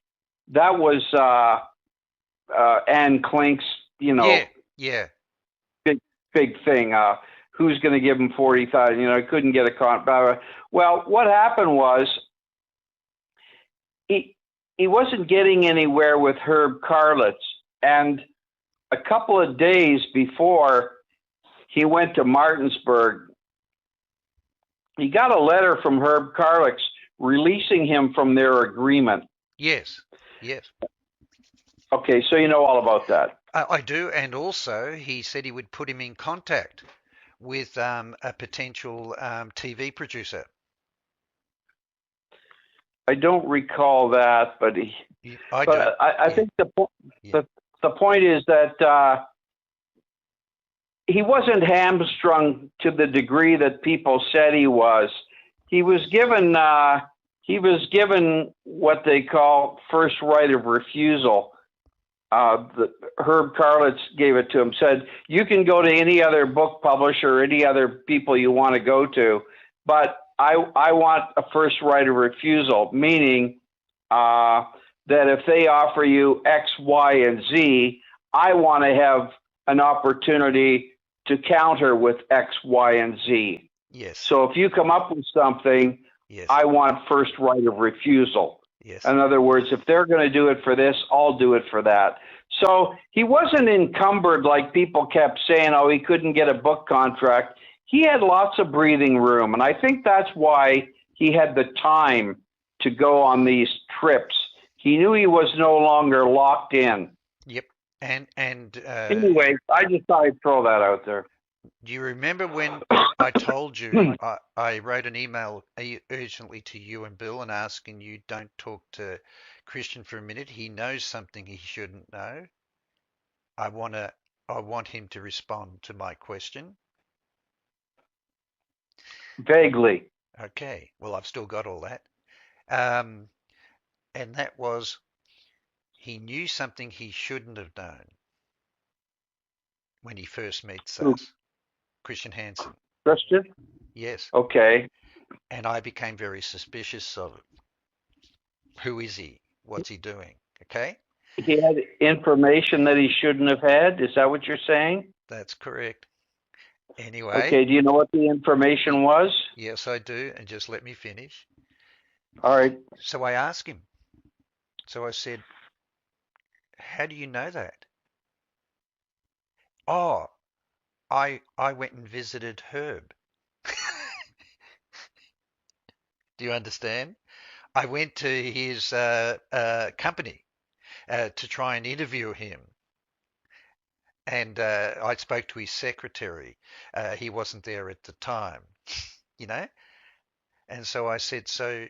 That was Ann Klink's, Yeah. big thing. Who's going to give him 40,000? He couldn't get a contract. Well, what happened was he wasn't getting anywhere with Herb Karlitz, and a couple of days before he went to Martinsburg, he got a letter from Herb Karlitz releasing him from their agreement. Yes. Okay, so you know all about that. I do, and also he said he would put him in contact with a potential TV producer. I don't recall that, but I think the point is that he wasn't hamstrung to the degree that people said he was. He was given what they call first right of refusal. Herb Karlitz gave it to him, said, "You can go to any other book publisher, any other people you want to go to, but I want a first right of refusal," meaning that if they offer you X, Y, and Z, I want to have an opportunity to counter with X, Y, and Z. Yes. So if you come up with something, yes, I want first right of refusal. Yes. In other words, if they're going to do it for this, I'll do it for that. So he wasn't encumbered like people kept saying, oh, he couldn't get a book contract. He had lots of breathing room, and I think that's why he had the time to go on these trips. He knew he was no longer locked in. Yep. And anyway, I just thought I'd throw that out there. Do you remember when I told you I wrote an email urgently to you and Bill and asking you don't talk to Christian for a minute? He knows something he shouldn't know. I want him to respond to my question. Vaguely. Okay. Well, I've still got all that. And that was he knew something he shouldn't have known when he first meets us. Christian Hansen. Christian? Yes. Okay. And I became very suspicious of it. Who is he? What's he doing? Okay. He had information that he shouldn't have had. Is that what you're saying? That's correct. Anyway. Okay. Do you know what the information was? Yes, I do. And just let me finish. All right. So I asked him. So I said, how do you know that? Oh, I went and visited Herb. Do you understand? I went to his company to try and interview him, and I spoke to his secretary. He wasn't there at the time, you know, and so I said, "So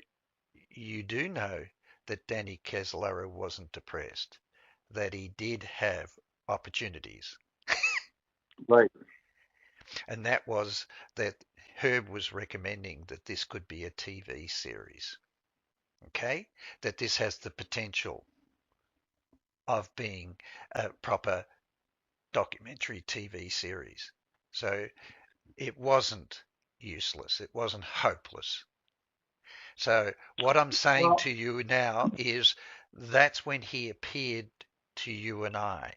you do know that Danny Casolaro wasn't depressed, that he did have opportunities, Right. and that was that Herb was recommending that this could be a TV series, okay? That this has the potential of being a proper documentary TV series. So it wasn't useless, it wasn't hopeless. So what I'm saying Well, to you now is that's when he appeared to you and I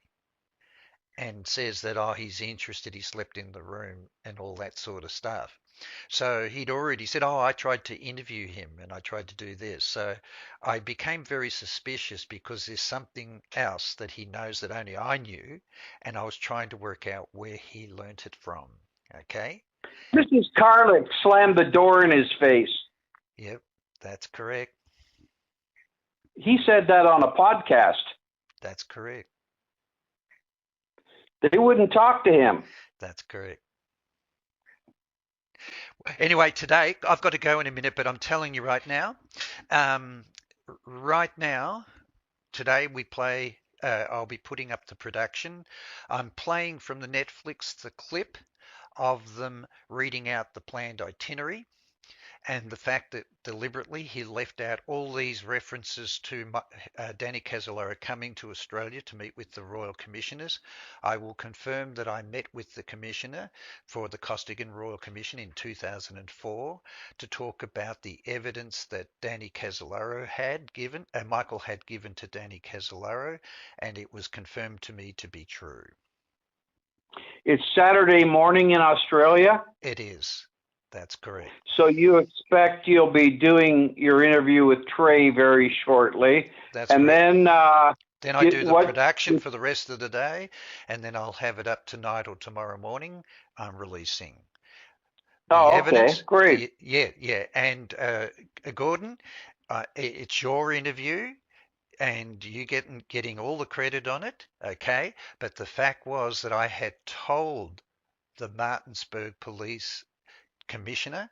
and says that, oh, he's interested, he slept in the room and all that sort of stuff. So he'd already said, oh, I tried to interview him and I tried to do this. So I became very suspicious because there's something else that he knows that only I knew, and I was trying to work out where he learnt it from. Okay? Mrs. Carlick slammed the door in his face. Yep, that's correct. He said that on a podcast. That's correct. They wouldn't talk to him. That's correct. Anyway, today I've got to go in a minute, but I'm telling you right now, um, right now, today we play. I'll be putting up the production. I'm playing from the Netflix the clip of them reading out the planned itinerary, and the fact that deliberately he left out all these references to Danny Casolaro coming to Australia to meet with the Royal Commissioners. I will confirm that I met with the Commissioner for the Costigan Royal Commission in 2004 to talk about the evidence that Danny Casolaro had given, Michael had given to Danny Casolaro, and it was confirmed to me to be true. It's Saturday morning in Australia. It is. That's correct. So you expect you'll be doing your interview with Trey very shortly. That's and correct. then Then I do the production for the rest of the day, and then I'll have it up tonight or tomorrow morning. I'm releasing the Oh, okay, evidence. great. Yeah. And Gordon, it's your interview, and you getting all the credit on it, okay? But the fact was that I had told the Martinsburg Police Commissioner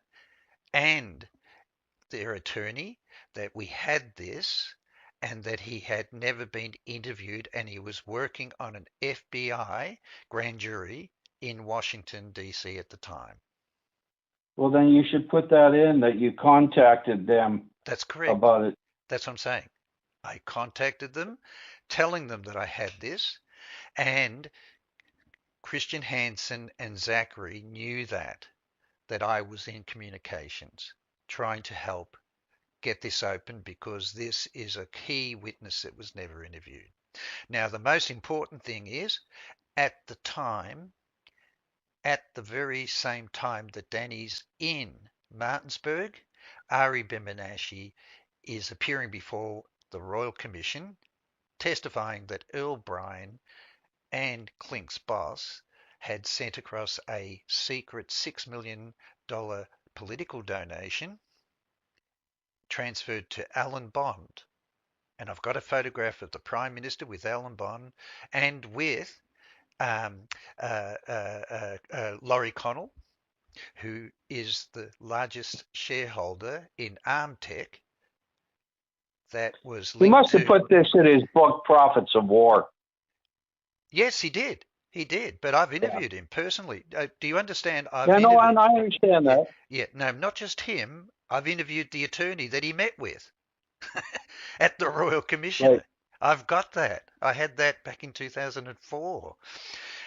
and their attorney that we had this and that he had never been interviewed and he was working on an FBI grand jury in Washington, D.C. at the time. Well, then you should put that in, that you contacted them That's correct. about it. That's what I'm saying. I contacted them, telling them that I had this, and Christian Hansen and Zachary knew that I was in communications, trying to help get this open because this is a key witness that was never interviewed. Now, the most important thing is at the time, at the very same time that Danny's in Martinsburg, Ari Bimbinashi is appearing before the Royal Commission, testifying that Earl Bryan and Clink's boss had sent across a secret $6 million political donation transferred to Alan Bond. And I've got a photograph of the Prime Minister with Alan Bond and with um, Laurie Connell, who is the largest shareholder in Armtech that was He linked must have to. put this in his book, Prophets of War. Yes, he did. He did, but I've interviewed him personally. Do you understand? I've Yeah, no, interviewed. and I understand Yeah, that. yeah. No, not just him. I've interviewed the attorney that he met with at the Royal Commissioner. Right. I've got that. I had that back in 2004.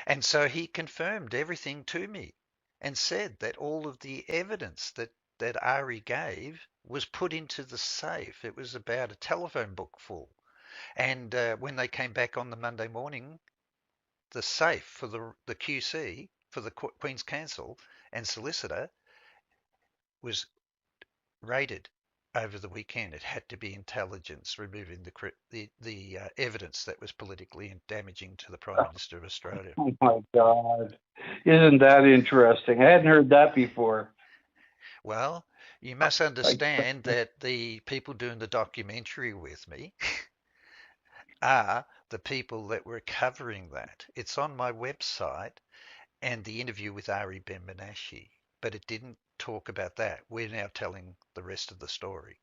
And so he confirmed everything to me and said that all of the evidence that Ari gave was put into the safe. It was about a telephone book full. And when they came back on the Monday morning, the safe for the QC, for the Queen's Counsel and solicitor, was raided over the weekend. It had to be intelligence removing the evidence that was politically damaging to the Prime Minister of Australia. Oh my God. Isn't that interesting? I hadn't heard that before. Well, You must Like, understand that the people doing the documentary with me are the people that were covering that. It's on my website and the interview with Ari Ben Menashe, but it didn't talk about that. We're now telling the rest of the story.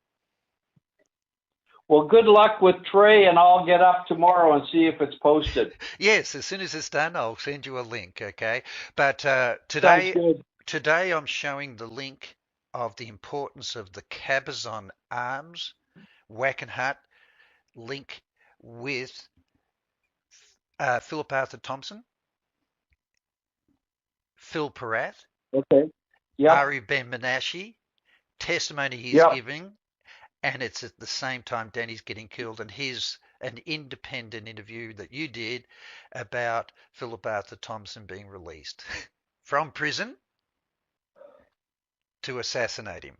well, good luck with Trey, and I'll get up tomorrow and see if it's posted. Yes, as soon as it's done, I'll send you a link, okay? But Sounds today, good. today I'm showing the link of the importance of the Cabazon arms, Wackenhut link with Philip Arthur Thompson, Phil Peratt, Okay. Yep. Ari Ben Menashe, testimony he's Yep. giving, and it's at the same time Danny's getting killed, and here's an independent interview that you did about Philip Arthur Thompson being released from prison to assassinate him.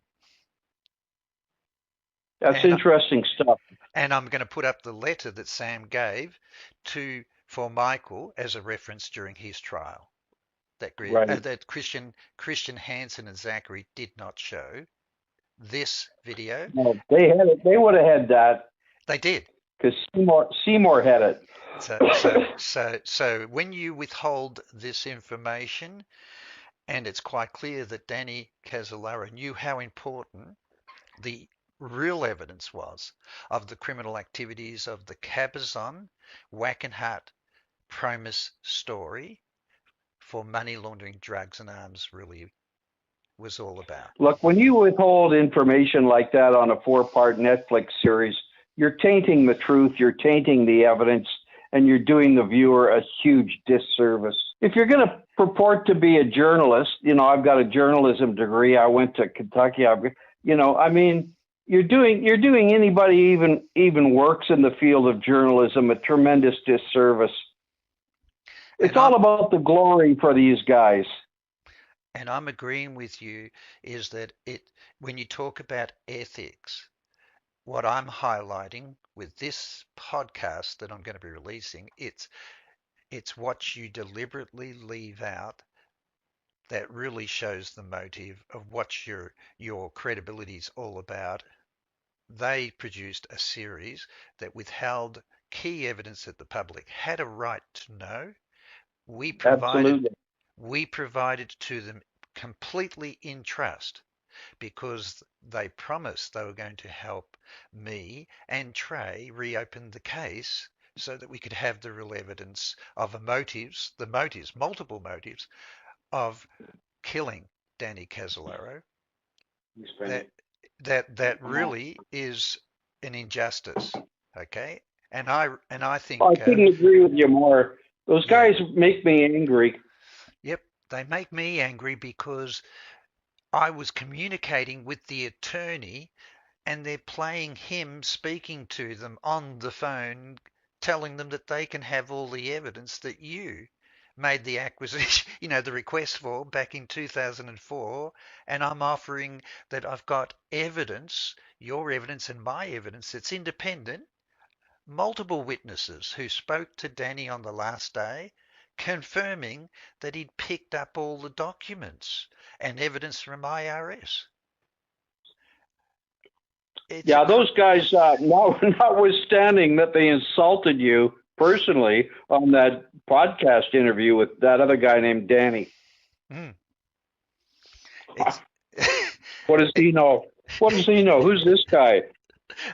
That's And interesting stuff. and I'm going to put up the letter that Sam gave to for Michael as a reference during his trial. Right. That Christian Hansen and Zachary did not show this video. No, they had it. They would have had that They did. because Seymour had it. So when you withhold this information, and it's quite clear that Danny Casolaro knew how important the real evidence was of the criminal activities of the Cabazon Wackenhut Promise story for money laundering, drugs, and arms really was all about. Look, when you withhold information like that on a 4-part Netflix series, you're tainting the truth, you're tainting the evidence, and you're doing the viewer a huge disservice. If you're going to purport to be a journalist, I've got a journalism degree. I went to Kentucky. I mean, you're doing anybody even works in the field of journalism a tremendous disservice. It's all about the glory for these guys. And I'm agreeing with you is that when you talk about ethics, what I'm highlighting with this podcast that I'm going to be releasing, it's what you deliberately leave out that really shows the motive of what your credibility is all about. They produced a series that withheld key evidence that the public had a right to know. We provided Absolutely. we provided to them completely in trust because they promised they were going to help me and Trey reopen the case so that we could have the real evidence of multiple motives of killing Danny Casolaro. That that really is an injustice. Okay, and I think I couldn't agree with you more. Those yeah, guys make me angry. yep, they make me angry because I was communicating with the attorney and they're playing him speaking to them on the phone, telling them that they can have all the evidence that you made the acquisition, the request for back in 2004. And I'm offering that I've got evidence, your evidence and my evidence that's independent, multiple witnesses who spoke to Danny on the last day, confirming that he'd picked up all the documents and evidence from IRS. It's a Yeah, those guys, notwithstanding that they insulted you personally on that podcast interview with that other guy named Danny. Mm. It's What does he know? What does he know? Who's this guy?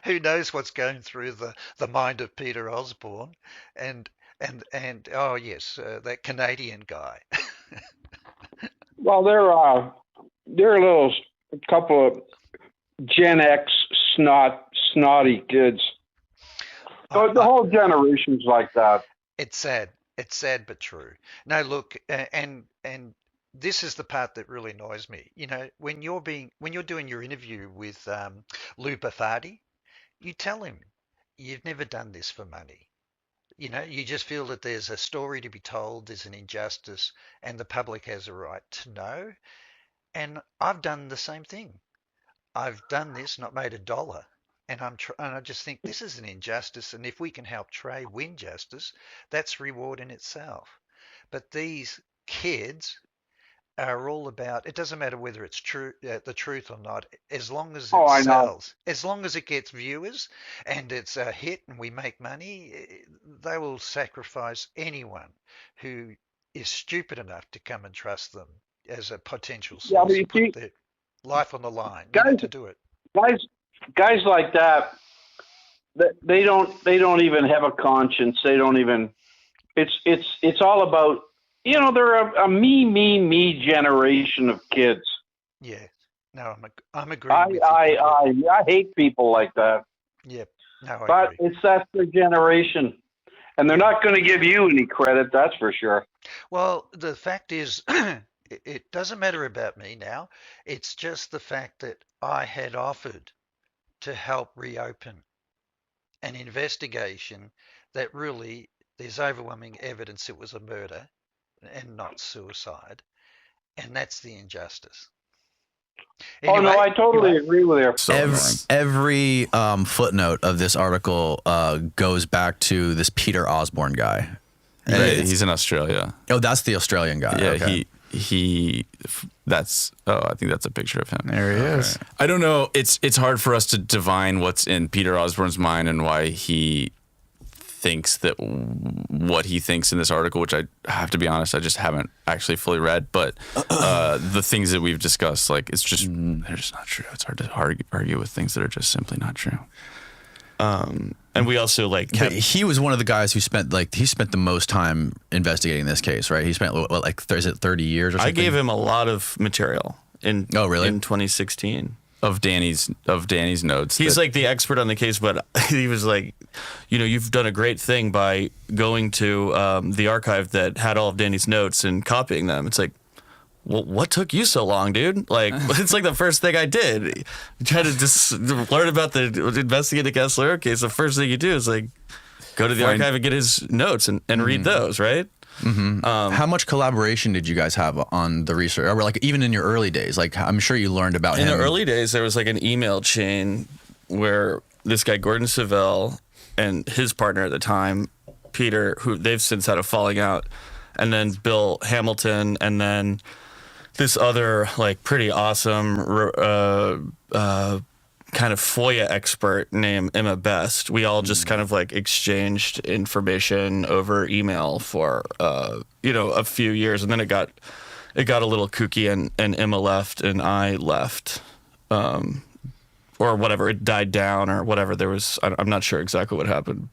who knows what's going through the mind of Peter Osborne and and oh yes, that Canadian guy. Well, they're a little couple of Gen X snotty kids. So the I, whole generation's like that. it's sad. It's sad but true. No, look, and this is the part that really annoys me. When you're doing your interview with Lou Baffardi, you tell him you've never done this for money. You just feel that there's a story to be told, there's an injustice, and the public has a right to know. And I've done the same thing. I've done this, not made a dollar. And I just think this is an injustice. And if we can help Trey win justice, that's reward in itself. But these kids are all about. It doesn't matter whether it's true, the truth or not, as long as Oh, it I know. sells, as long as it gets viewers and it's a hit and we make money, they will sacrifice anyone who is stupid enough to come and trust them as a potential Yeah, but source you and put see, their life on the line, guys, to do it. guys, guys like that, they don't even have a conscience. They don't even. It's all about, they're a me generation of kids. Yeah. No, I'm I agreeing with you I completely. I I hate people like that. Yep. No, I But agree. that's their generation, and they're Yeah. not going to give you any credit. That's for sure. Well, the fact is, it doesn't matter about me now. It's just the fact that I had offered to help reopen an investigation that really there's overwhelming evidence it was a murder and not suicide, and that's the injustice. Oh no, Anyway, I totally agree with you. So annoying. Every footnote of this article goes back to this Peter Osborne guy. And Right, he's in Australia. oh, that's the Australian guy. Yeah, Okay. that's, I think that's a picture of him. There he is. I don't know. It's hard for us to divine what's in Peter Osborne's mind and why he thinks that what he thinks in this article, which I have to be honest, I just haven't actually fully read. But the things that we've discussed, like they're just not true. It's hard to argue with things that are just simply not true. And we also But kept. he was one of the guys who spent the most time investigating this case, right? He spent is it 30 years or something? I gave him a lot of material in. Oh, really? In 2016. Of Danny's notes. He's like the expert on the case, but he was like, you've done a great thing by going to the archive that had all of Danny's notes and copying them. It's like, well, what took you so long, dude? Like, it's like the first thing I did. You try to just learn about the investigative Kessler case. The first thing you do is like go to the archive and get his notes and read those, right? How much collaboration did you guys have on the research? Or like even in your early days, like I'm sure you learned about In him. the early days, there was like an email chain where this guy, Gordon Savell, and his partner at the time, Peter, who they've since had a falling out, and then Bill Hamilton, and then this other like pretty awesome kind of FOIA expert named Emma Best. We all just kind of like exchanged information over email for a few years, and then it got a little kooky, and Emma left and I left, or whatever. It died down or whatever. I'm not sure exactly what happened.